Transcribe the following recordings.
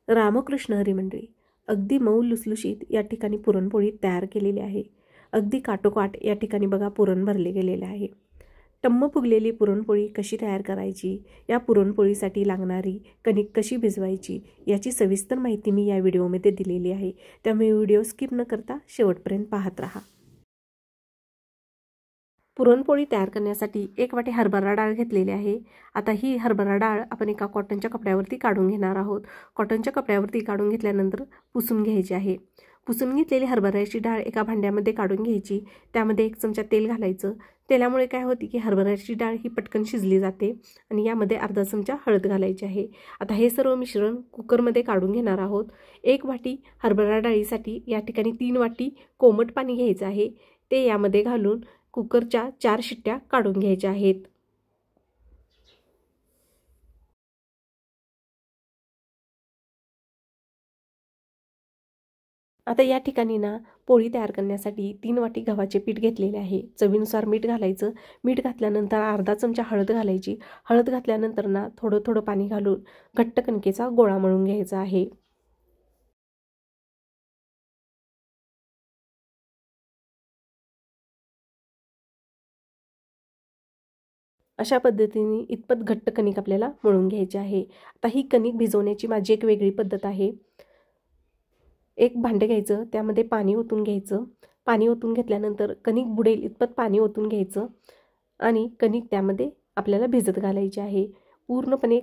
रामकृष्ण हरी मंडळी, अगदी मऊ लुसलुशीत या ठिकाणी पुरणपोळी तयार केलेली आहे. अगदी काठोकाठ या ठिकाणी बघा पुरण भरले गेलेले आहे. टम्म फुगलेली पुरणपोळी कशी तयार करायची, या पुरणपोळीसाठी लागणारी कणिक कशी भिजवायची याची सविस्तर माहिती मी या व्हिडिओमध्ये दिलेली आहे. त्यामुळे व्हिडिओ स्किप न करता शेवटपर्यंत पाहत राहा. पुरणपोळी तयार करण्यासाठी 1 वाटी हरभरा डाळ घेतलेली आहे. आता ही हरभरा डाळ आपण एका कॉटनच्या कपड्यावरती काढून घेणार आहोत. कॉटनच्या कपड्यावरती काढून घेतल्यानंतर पुसून घ्यायची आहे. पुसून घेतलेली हरभऱ्याची डाळ एका भांड्यामध्ये काढून घ्यायची. त्यामध्ये 1 चमचा तेल घालायचं. तेलामुळे काय होते की हरभऱ्याची डाळ ही पटकन शिजली जाते. आणि यामध्ये अर्धा चमचा हळद घालायची आहे. आता हे सर्व मिश्रण कुकरमध्ये काढून घेणार आहोत. 1 वाटी हरभरा डाळीसाठी या ठिकाणी 3 वाटी कोमट पाणी घ्यायचं आहे. ते यामध्ये घालून कुकरच्या 4 शिट्ट्या काढून घ्यायच्या आहेत. आता या ठिकाणी ना पोळी तयार करण्यासाठी 3 वाटी गव्हाचे पीठ घेतलेले आहे. चवीनुसार मीठ घालायचं. मीठ घातल्यानंतर अर्धा चमचा हळद घालायची. हळद घातल्यानंतर ना थोडं थोडं पाणी घालून घट्ट कणकेचा गोळा मळून घ्यायचा आहे. अशा पद्धतीने इतपत घट्ट कणिक आपल्याला मळून घ्यायची आहे. आता ही कणिक भिजवण्याची माझी एक वेगळी पद्धत आहे. एक भांडं घ्यायचं, त्यामध्ये पाणी ओतून घ्यायचं. पाणी ओतून घेतल्यानंतर कणिक बुडेल इतपत पाणी ओतून घ्यायचं आणि कणिक त्यामध्ये आपल्याला भिजत घालायची आहे. पूर्णपणे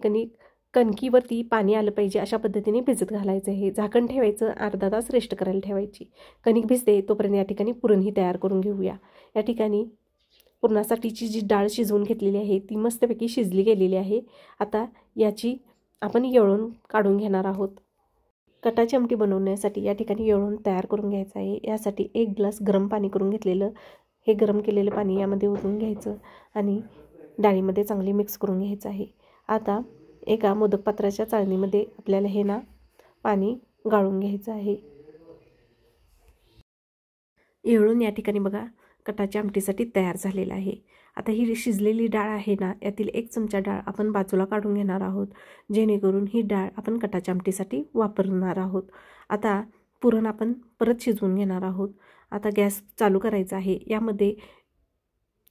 कणकीवरती पाणी आलं पाहिजे अशा पद्धतीने भिजत घालायचं आहे. झाकण ठेवायचं, अर्धा तास रेस्ट करायला ठेवायची. कणिक भिजते तोपर्यंत या ठिकाणी पुरणही तयार करून घेऊया. या ठिकाणी पुरणासाठीची जी डाळ शिजवून घेतलेली आहे ती मस्तपैकी शिजली गेलेली आहे. आता याची आपण येळून काढून घेणार आहोत. कटाची आमटी बनवण्यासाठी या ठिकाणी येळून तयार करून घ्यायचं आहे. यासाठी 1 ग्लास गरम पाणी करून घेतलेलं, हे गरम केलेलं पाणी यामध्ये ओतून घ्यायचं आणि डाळीमध्ये चांगले मिक्स करून घ्यायचं आहे. आता एका मोदक पात्राच्या चाळणीमध्ये आपल्याला हे ना पाणी गाळून घ्यायचं आहे. येळून या ठिकाणी बघा कटाच्या आमटीसाठी तयार झालेला आहे. आता ही शिजलेली डाळ आहे ना, यातील 1 चमचा डाळ आपण बाजूला काढून घेणार आहोत, जेणेकरून ही डाळ आपण कटाच्या आमटीसाठी वापरणार आहोत. आता पुरण आपण परत शिजवून घेणार आहोत. आता गॅस चालू करायचा आहे. यामध्ये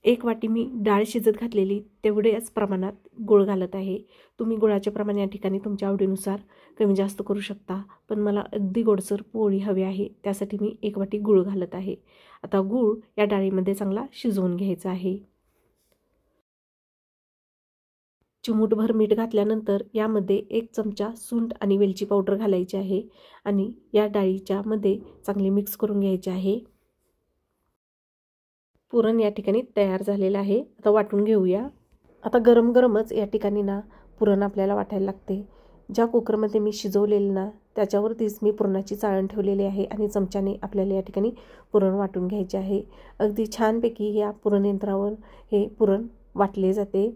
1 वाटी मी डाळ शिजत घातलेली तेवढ्याच प्रमाणात गूळ घालत आहे. तुम्ही गुळाचे प्रमाण या ठिकाणी तुमच्या आवडीनुसार कमी जास्त करू शकता, पण मला अगदी गोडसर पोळी हवी आहे त्यासाठी मी 1 वाटी गूळ घालत आहे. आता गूळ या डाळीमध्ये चांगला शिजवून घ्यायचा आहे. चिमूटभर मीठ घातल्यानंतर यामध्ये 1 चमचा सुंठ आणि वेलची पावडर घालायची आहे आणि या डाळीच्या मध्ये चांगले मिक्स करून घ्यायचे आहे. पुरण या ठिकाणी तयार झालेलं आहे. आता वाटून घेऊया. आता गरम गरमच या ठिकाणी ना पुरण आपल्याला वाटायला लागते. ज्या कुकरमध्ये मी शिजवलेलं ना त्याच्यावरतीच मी पुरणाची चाळण ठेवलेली आहे आणि चमच्याने आपल्याला या ठिकाणी पुरण वाटून घ्यायचे आहे. अगदी छानपैकी या पुरण यंत्रावर हे पुरण वाटले जाते.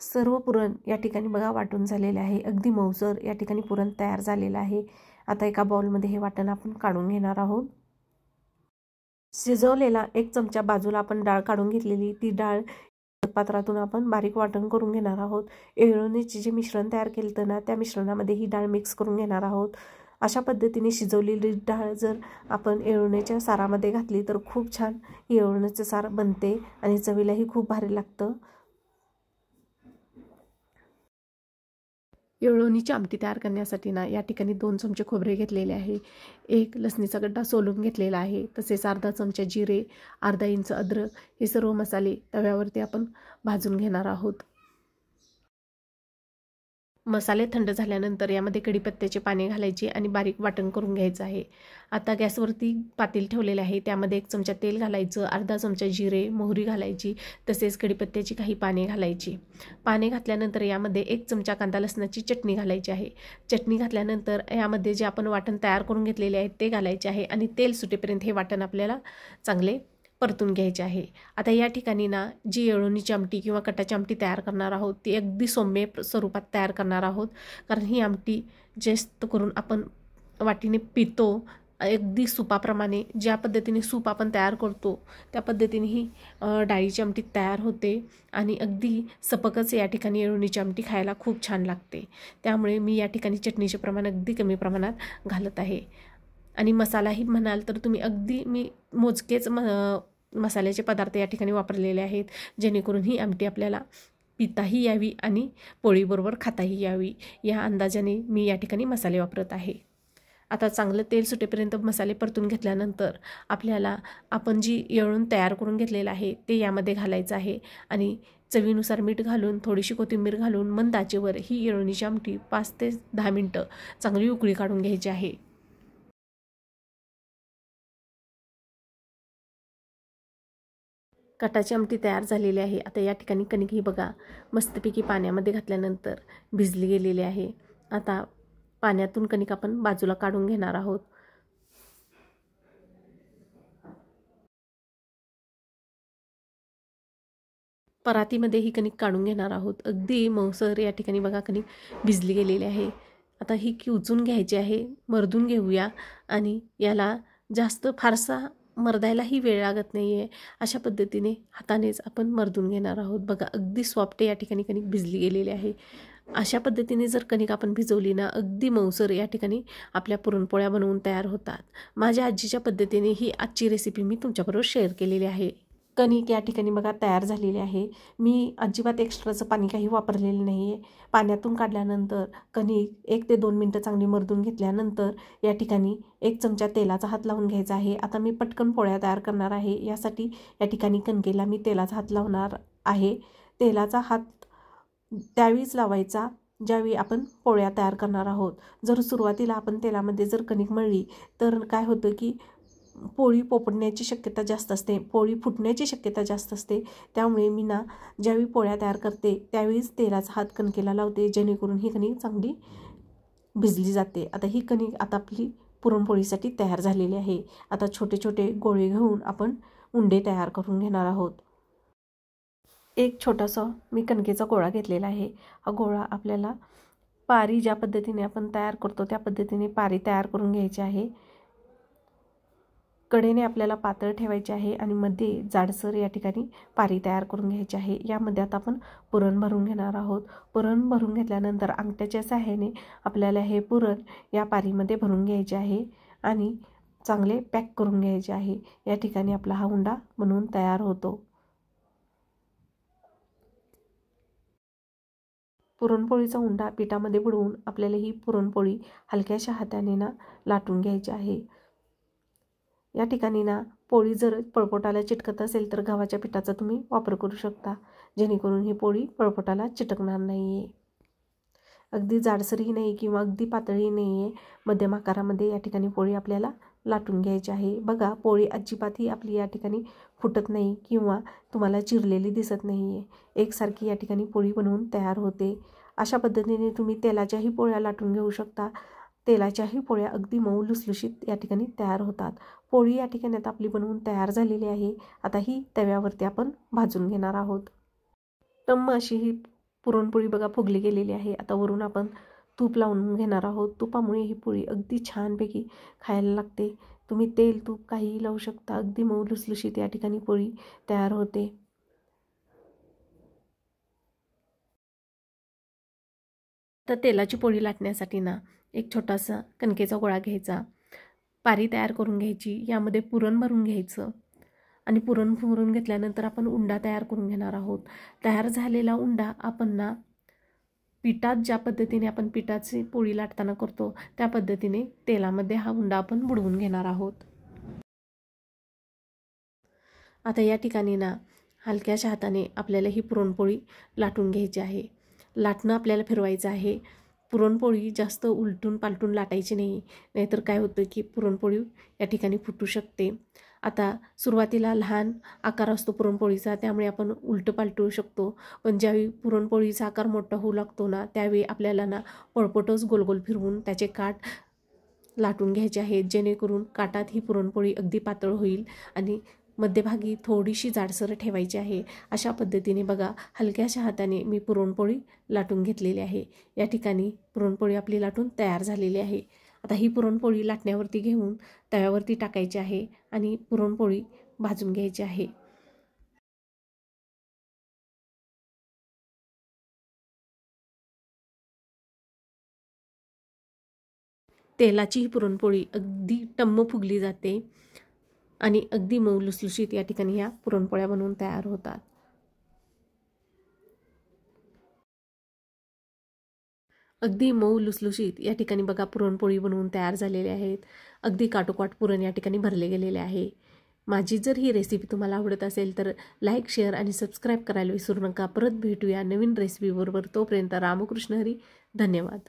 सर्व पुरण या ठिकाणी बघा वाटून झालेले आहे. अगदी मऊसर या ठिकाणी पुरण तयार झालेलं आहे. आता एका बाउलमध्ये हे वाटण आपण काढून घेणार आहोत. शिजवलेला 1 चमचा बाजूला आपण डाळ काढून घेतलेली ती डाळ पात्रातून आपण बारीक वाटण करून घेणार आहोत. येळवणीचे जे मिश्रण तयार केलं ना त्या मिश्रणामध्ये ही डाळ मिक्स करून घेणार आहोत. अशा पद्धतीने शिजवलेली डाळ जर आपण येळवण्याच्या सारामध्ये घातली तर खूप छान येळवण्याचं सार बनते आणि चवीलाही खूप भारी लागतं. येळवणीची आमटी तयार करण्यासाठी ना या ठिकाणी 2 चमचे खोबरे घेतलेले आहे. 1 लसणीचा गड्डा सोलून घेतलेला आहे. तसेच अर्धा चमचा जिरे, अर्धा इंच अद्रक, हे सर्व मसाले तव्यावरती आपण भाजून घेणार आहोत. मसाले थंड झाल्यानंतर यामध्ये कढीपत्त्याचे पाने घालायचे आणि बारीक वाटण करून घ्यायचं आहे. आता गॅसवरती पातेल ठेवलेले आहे. त्यामध्ये 1 चमचा तेल घालायचं, अर्धा चमचा जिरे, मोहरी घालायची, तसेच कढीपत्त्याची काही पाने घालायची. पाने घातल्यानंतर यामध्ये 1 चमचा कांदा लसणाची चटणी घालायची आहे. चटणी घातल्यानंतर यामध्ये जे आपण वाटण तयार करून घेतलेले आहे ते घालायचे आहे आणि तेल सुटेपर्यंत हे वाटण आपल्याला चांगले परतून घ्यायचे आहे. आता या ठिकाणी ना जी येळवणीची आमटी किंवा कटाची आमटी तयार करणार आहोत ती अगदी सौम्य स्वरूपात तयार करणार आहोत, कारण ही आमटी जास्त करून आपण वाटीने पितो अगदी सुपाप्रमाणे ज्या पद्धतीने सूप आपण तयार करतो त्या पद्धतीने ही डाळीची आमटी तयार होते आणि अगदी सपकच या ठिकाणी येळवणीची आमटी खायला खूप छान लागते. त्यामुळे मी या ठिकाणी चटणीचे प्रमाण अगदी कमी प्रमाणात घालत आहे. आणि मसालाही म्हणाल तर तुम्ही अगदी मी मोजकेच मसाल्याचे पदार्थ या ठिकाणी वापरलेले आहेत, जेणेकरून ही आमटी आपल्याला पिताही यावी आणि पोळीबरोबर खाताही यावी या अंदाजाने मी या ठिकाणी मसाले वापरत आहे. आता चांगलं तेल सुटेपर्यंत मसाले परतून घेतल्यानंतर आपल्याला आपण जी येळून तयार करून घेतलेलं आहे ते यामध्ये घालायचं आहे आणि चवीनुसार मीठ घालून थोडीशी कोथिंबीर घालून मंद आचेवर ही येळवणीची आमटी 5 ते 10 मिनटं चांगली उकळी काढून घ्यायची आहे. कटाची आमटी तयार झालेली आहे. आता या ठिकाणी कणिक ही बघा मस्तपैकी पाण्यामध्ये घातल्यानंतर भिजली गेलेली आहे. आता पाण्यातून कणिक आपण बाजूला काढून घेणार आहोत. परातीमध्ये ही कणिक काढून घेणार आहोत. अगदी मऊसर या ठिकाणी बघा कणिक भिजली गेलेली आहे. आता ही किवचून घ्यायची आहे, मर्दून घेऊया आणि याला जास्त फारसा मर्दायलाही वेळ लागत नाही आहे. अशा पद्धतीने हातानेच आपण मर्दून घेणार आहोत. बघा अगदी सॉफ्ट या ठिकाणी कणिक भिजली गेलेली आहे. अशा पद्धतीने जर कणिक आपण भिजवली ना अगदी मऊसर या ठिकाणी आपल्या पुरणपोळ्या बनवून तयार होतात. माझ्या आजीच्या पद्धतीने ही आजची रेसिपी मी तुमच्याबरोबर शेअर केलेली आहे. कणिक या ठिकाणी बघा तयार झालेली आहे. मी अजिबात एक्स्ट्राचं पाणी काही वापरलेलं नाही आहे. पाण्यातून काढल्यानंतर कणिक 1 ते 2 मिनटं चांगली मर्दून घेतल्यानंतर या ठिकाणी 1 चमचा तेलाचा हात लावून घ्यायचा आहे. आता मी पटकन पोळ्या तयार करणार आहे, यासाठी या ठिकाणी कणकेला मी तेलाचा हात लावणार आहे. तेलाचा हात त्यावेळीच लावायचा ज्यावेळी आपण पोळ्या तयार करणार आहोत. जर सुरुवातीला आपण तेलामध्ये जर कणिक मळली तर काय होतं की पोळी पोपडण्याची शक्यता जास्त असते, पोळी फुटण्याची शक्यता जास्त असते. त्यामुळे मी ना ज्यावेळी पोळ्या तयार करते त्यावेळीच तेलाचा हात कणकेला लावते, जेणेकरून ही कणिक चांगली भिजली जाते. आता ही कणिक आता आपली पुरणपोळीसाठी तयार झालेली आहे. आता छोटे छोटे गोळे घेऊन आपण उंडे तयार करून घेणार आहोत. एक छोटासा मी कणकेचा गोळा घेतलेला आहे. हा गोळा आपल्याला पारी ज्या पद्धतीने आपण तयार करतो त्या पद्धतीने पारी तयार करून घ्यायची आहे. कडेने आपल्याला पातळ ठेवायचे आहे आणि मध्ये जाडसर या ठिकाणी पारी तयार करून घ्यायची आहे. यामध्ये आता आपण पुरण भरून घेणार आहोत. पुरण भरून घेतल्यानंतर अंगठ्याच्या सहाय्याने आपल्याला हे पुरण या पारीमध्ये भरून घ्यायचे आहे आणि चांगले पॅक करून घ्यायचे आहे. या ठिकाणी आपला हा उंडा बनवून तयार होतो. पुरणपोळीचा उंडा पिठामध्ये बुडवून आपल्याला ही पुरणपोळी हलक्याशा हाताने ना लाटून घ्यायची आहे. या ठिकाणी ना पोळी जर पळपोटाला चिटकत असेल तर गव्हाच्या पिठाचा तुम्ही वापर करू शकता, जेणेकरून ही पोळी पळपोटाला चिटकणार नाही आहे. अगदी जाडसरही नाही किंवा अगदी पातळही नाही आहे, मध्यम आकारामध्ये या ठिकाणी पोळी आपल्याला लाटून घ्यायची आहे. बघा पोळी अजिबातही आपली या ठिकाणी फुटत नाही किंवा तुम्हाला चिरलेली दिसत नाही आहे. एकसारखी या ठिकाणी पोळी बनवून तयार होते. अशा पद्धतीने तुम्ही तेलाच्याही पोळ्या लाटून घेऊ शकता. तेलाच्याही पोळ्या अगदी मऊ लुसलुशीत या ठिकाणी तयार होतात. पोळी या ठिकाणी आता आपली बनवून तयार झालेली आहे. आता ही तव्यावरती आपण भाजून घेणार आहोत. टम्म अशी ही पुरणपोळी बघा फुगली गेलेली आहे. आता वरून आपण तूप लावून घेणार आहोत. तुपामुळे ही पोळी अगदी छानपैकी खायला लागते. तुम्ही तेल तूप काहीही लावू शकता. अगदी मऊ लुसलुशीत या ठिकाणी पोळी तयार होते. तर तेलाची पोळी लाटण्यासाठी ना एक छोटासा कणकेचा गोळा घ्यायचा, पारी तयार करून घ्यायची, यामध्ये पुरण भरून घ्यायचं आणि पुरण भरून घेतल्यानंतर आपण उंडा तयार करून घेणार आहोत. तयार झालेला उंडा आपण ना पिठात ज्या पद्धतीने आपण पिठाची पोळी लाटताना करतो त्या पद्धतीने तेलामध्ये हा उंडा आपण बुडवून घेणार आहोत. आता या ठिकाणी ना हलक्याशा हाताने आपल्याला ही पुरणपोळी लाटून घ्यायची आहे. लाटणं आपल्याला फिरवायचं आहे. पुरणपोळी जास्त उलटून पालटून लाटायची नाही, नाहीतर काय होतं की पुरणपोळी या ठिकाणी फुटू शकते. आता सुरुवातीला लहान आकार असतो पुरणपोळीचा, त्यामुळे आपण उलटं पालटू शकतो. पण ज्यावेळी पुरणपोळीचा आकार मोठा होऊ लागतो ना त्यावेळी आपल्याला ना पळपटच गोलगोल फिरवून त्याचे काठ लाटून घ्यायचे आहेत, जेणेकरून काठात ही पुरणपोळी अगदी पातळ होईल आणि मध्यभागी थोडीशी जाडसर ठेवायची आहे. अशा पद्धतीने बघा हलक्याशा हाताने मी पुरणपोळी लाटून घेतलेली आहे. या ठिकाणी पुरणपोळी आपली लाटून तयार झालेली आहे. आता ही पुरणपोळी लाटण्यावरती घेऊन तव्यावरती टाकायची आहे आणि पुरणपोळी भाजून घ्यायची आहे. तेलाची ही पुरणपोळी अगदी टम्म फुगली जाते आणि अगदी मऊ लुसलुशीत या ठिकाणी ह्या पुरणपोळ्या बनवून तयार होतात. अगदी मऊ लुसलुशीत या ठिकाणी बघा पुरणपोळी बनवून तयार झालेले आहेत. अगदी काटोकाट पुरण या ठिकाणी भरले गेलेले आहे. माझी जर ही रेसिपी तुम्हाला आवडत असेल तर लाईक, शेअर आणि सबस्क्राईब करायला विसरू नका. परत भेटूया नवीन रेसिपीबरोबर. तोपर्यंत रामकृष्ण हरी. धन्यवाद.